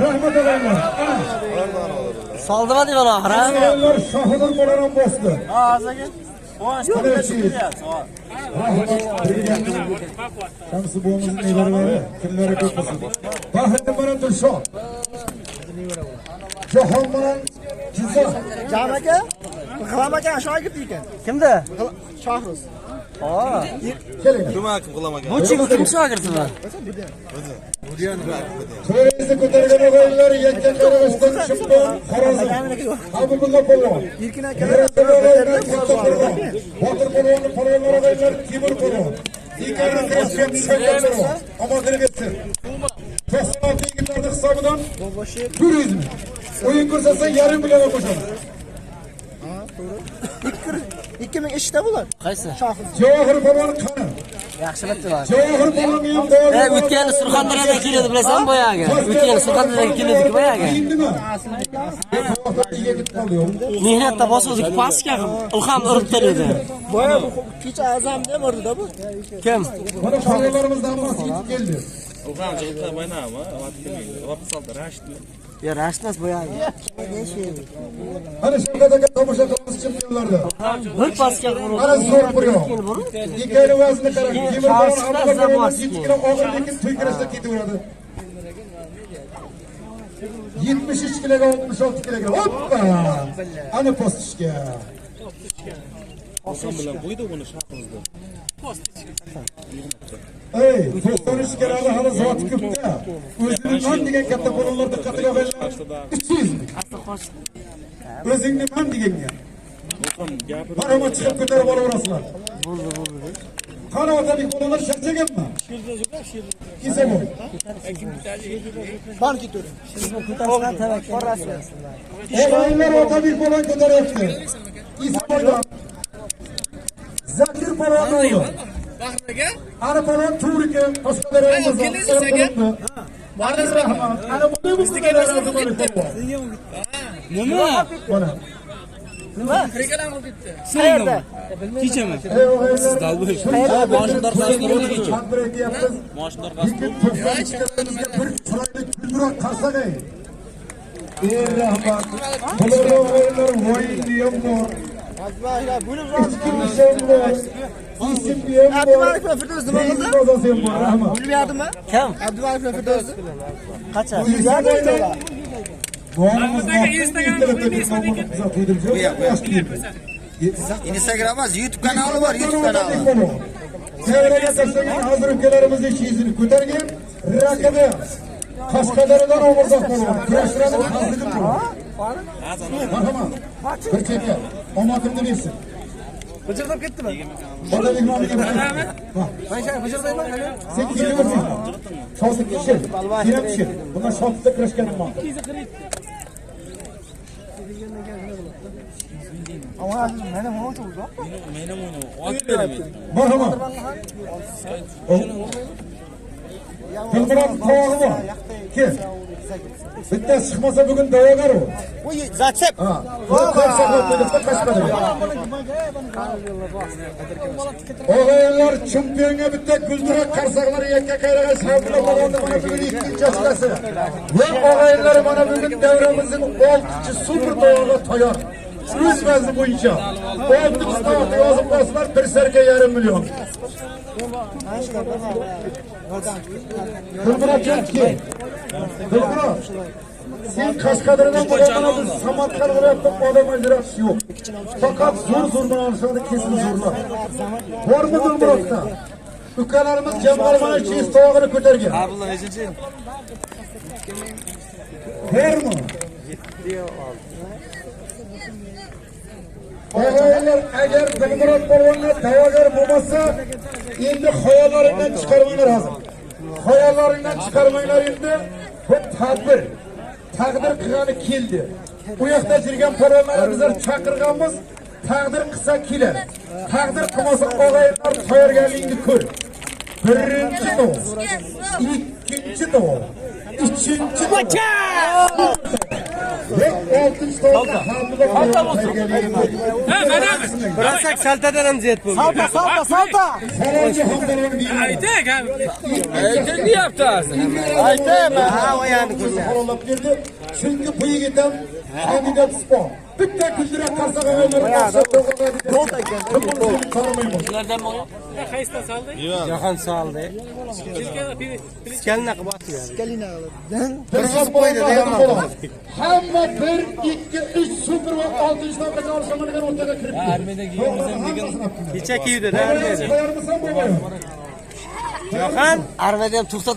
Rahmet olaylar. Saldı mı diyor ahıra? Ayollar şahıdır bolaran bostı. Ağzına Şamsı boğumuzun eyleri var. Kimleri köpüsün. Bahretin bana durşo. Johan bana cizza. Can aka, G'ilom aka aşağı gitti ekan. kimdi? Shohruz. Gelin. Bu kim şagirdi var? Sürenizi ko'targan o'g'illar yakkan qarag'ishdan Shimbon, Xorazm. Habibullo polvon. Erkin aka Botir polvonni polvonlar o'g'illar Timur polvon. Dikarni kirishgan tushganlar. Omonlik etsin. 96 yigitlarning hisobidan turizm. O'yin ko'rsatsa yarim millionga qo'shamiz. 2000 ishda bular. Qaysi? Shohruz. Javohir polvon qani? Yaxshi bitti var. Javohir polvonga ham davomli. O'tgan Surxondaryodan keladi bilasan boyagi. O'tgan Surxondaryodan keladi boyagi. Indimi? Mehnatda bosuvdik pastga ilhom urib edi. Boya bu kecha azam deb urdi-da bu. Kim? Mana shoirlarimizdan hammasi yetib keldi. Ya rashnas boyagi. Ana Shavkat aka tomosha qilamiz chempionlarda. Bir pastga urib. Ana zo'r buryo. Ikkala vazni qarang. Temir bilan yetkina og'ir lekin to'ykirashda ketaveradi. 73 kiloga 66 kiloga. Hoppa! Ana postishga. Oson bilan qo'ydi buni shahrimizda. Ey, to'xtanish kerakli hali zoti ko'pda. O'zini man degan katta qo'llar diqqatiga olaylar. 300 ming. O'zingni man deganga. Marhamat chiqib ko'tarib olaverasizlar. Qani otalik qo'llar charchaganmi? Kisa bu. Banki turi. Ko'tarsan tavakkal rasman. O'g'illar otalik qo'llar ko'taryapti. Kisa bo'ldi. Zakir polvon o'g'li. Bahraga? Ana polvon Turiki, boshqalarimiz bor. Bardasiz rahmat. Ana bunday bizga Nima? Mana. Nima? Krikalarni ketdi. Qayerda? Kechami? Ey o'g'illar. Moshinlar qasdini kecha. Qanday deyapsiz? Moshinlar Lekin to'xtamizga bir chiroyli kuldiroq qarsak ey. Ey rahmat. Bular o'g'illar voyinli ham bor. Azbaylar bo'lib Ichki ham bor. Isim ham bor. Abdumalik bilan Firdoz nima qildi? Qozasi ham bor. Rahmat. Bilmayaptimi? Kim? Abdumalik bilan Firdoz. Qacha? Instagram emas, YouTube kanali bor, YouTube kanali. Sevraga tashlagan hozir ukalarimizni ishini ko'targan raqibi Qashqadaryodan Omurzoq bo'lgan. Kurashlarning hazili bor. Marhamat. Bir chekka. Omadimni bersin. Bijirdab ketdimi? Bola mehmoniga rahmat. Men bijirdayman hali. Sen kelaversin. Shosib kishi. Kirab kishi. Bunlar shotda kurashganman. Ama mana bu o'tdi. Marhamat. Tilbirat tog'i bor. Kim? Bitta chiqmasa bugun da'vogar u. Uy, zatsep. Ha. O'g'illar chempionga bitta guldiroq qarsoqlari yakka qayraga shavqlar bo'lganda mana bugun ikkinchi ochilasi. Va o'g'illar mana bugun davramizning 6-chi super tog'iga tayyor. O'z vazni bo'yicha 6-chi tog'ga yozib qo'ysalar 1 sarga yarim million. Guldiroq kim? Guldiroq. Sen Qashqadaryodan bo'lganda biz Samarqand viloyatida odam ajratish yo'q. Faqat zo'r bilan olishadi, kesin zo'rlar. Bormi Dilmurodda? Ukalarimiz jamg'ar mana chest tog'ini ko'targan. Ha, bular nechinchi? Bormi? O'g'illar, agar Dilmurod polvonlar da'vogar bo'lmasa, endi xoyollaringdan chiqarmanglar hozir. Xoyollaringdan chiqarmanglar endi. Bu tadbir. Taqdir qilgani keldi. Bu yoqda jirgan polvonlarimizni chaqirganmiz. Taqdir qilsa kelar. Taqdir qilmasa o'g'aylar tayyorgarligini ko'r. Birinchi to'p. Ikkinchi to'p. Uchinchi to'p. oltinchi to'g'ri hamda Bıraksak saltadan ham ziyat bo'ldi. Salta, salta, salta. Falonchi hamdalarni biyman. Aytek ha. Aytek ne yaptın? Aytaymi? Ha, oyani ko'rsa. Qarolab berdi. Chunki bu yigit ham kandidat sport. Bitta kuldirak qarsaga Ulardan mı oluyor? Qaysidan soldi? Jahon soldi. Skalina qilib otdi yani. Skalina qilib. Hamma 1, 2, 3 super va 6 to'pgacha olishmagan o'rtaga kirib. Armiyadagi yolg'izim degan. Kecha kiydi, armiyada. Qo'yarmisan bo'lmaydi. Jahon Armiyada ham to'xtat